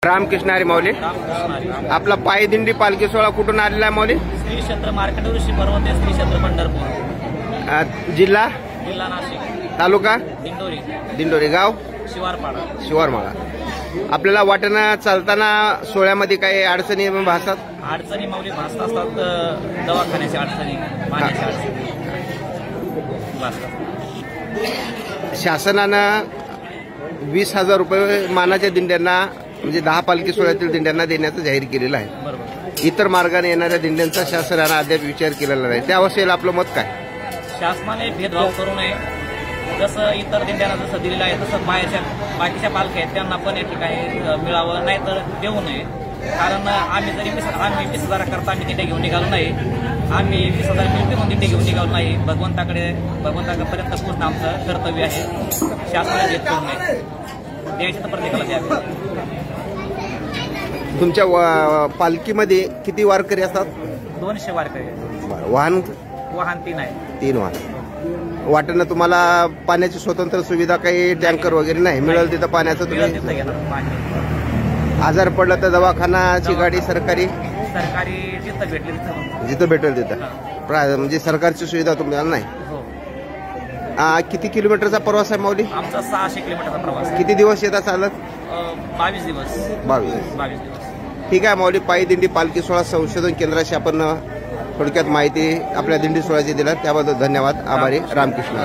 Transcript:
रामकृष्ण हरी माऊली. आपला पायदिंडी पालखी सोहळा कुठून आलेला आहे माऊली? श्री क्षेत्र मार्केट ऋषी पर्वते श्री क्षेत्र पंढरपूर. जिल्हा नाशिक. तालुका दिंडोरी. दिंडोरी. गाव शिवारपाडा. शिवारमाळा. आपल्याला वाटेनं चालताना सोहळ्यामध्ये काही अडचणी भासतात? अडचणी माऊली भासत असतात. दवाखान्याची अडचणी, पाण्याची अडचणी भासतात. शासनानं 20,000 रुपये मानाच्या दिंड्यांना म्हणजे 10 पालखी सोहळ्यातील दिंड्यांना देण्याचं जाहीर केलेलं आहे. बरोबर. इतर मार्गाने येणाऱ्या दिंड्यांचा शासनानं अद्याप विचार केलेला नाही. त्याविषयी आपलं मत काय? शासनाने भेदभाव करू नये. जसं इतर दिंड्यांना जसं दिलेलं आहे तसं बाकीच्या पालख्या आहेत त्यांना पण या ठिकाणी मिळावं, नाही तर देऊ नये. कारण आम्ही 20,000 करता आम्ही दिंड्या घेऊन निघालो नाही. आम्ही 20,000 मिळते म्हणून दिंडे घेऊन निघालो नाही. भगवंतापर्यंत पोहोचणं आमचं कर्तव्य आहे. शासनाने भेद करू नये. द्यायचे तर प्रत्येकाला द्यावे. तुमच्या पालखीमध्ये किती वारकरी असतात? 200 वारकरी. वाहन 3 आहे. 3 वाहन. वाटेनं तुम्हाला पाण्याची स्वतंत्र सुविधा काही टँकर वगैरे नाही मिळेल तिथं पाण्याचं? तुम्ही आजार पडलं तर दवाखानाची गाडी सरकारी जिथं भेटली जिथं भेटेल तिथं म्हणजे सरकारची सुविधा तुम्हाला नाही? किती किलोमीटरचा प्रवास आहे माऊली? आमचा 600 किलोमीटरचा प्रवास. किती दिवस येतात चालत? 22 दिवस. 22 दिवस. ठीक आहे माऊली. पायदिंडी पालखी सोहळा संशोधन केंद्राशी आपण थोडक्यात माहिती आपल्या दिंडी सोहळ्याची दिला त्याबद्दल धन्यवाद. आभारी. रामकृष्ण.